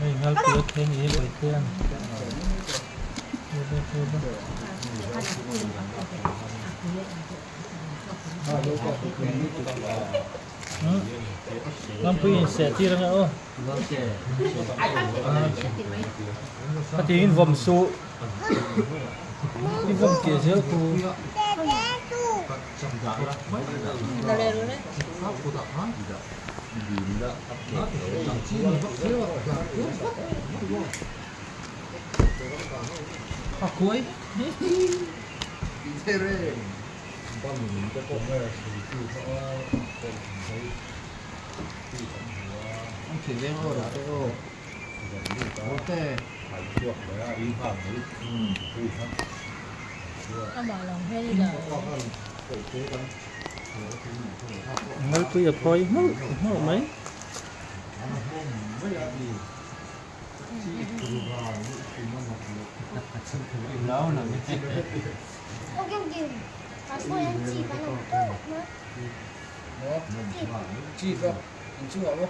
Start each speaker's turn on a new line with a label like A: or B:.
A: Mình ngал cửa thêm ý bởi tiên. Lampuin sẽ chia ra nữa. Cái tiếng vòm su. Cái vòm kia chứ cô. Cuối. Anh chỉ lên rồi đó ô. Ok.
B: Ông bảo lòng hay đi là
A: Ngал cứ giờ thôi, ngal mấy.
C: Ô kêu kìa, bạn ơi anh chỉ bạn làm tốt nữa.
D: Chỉ vào, anh chưa không?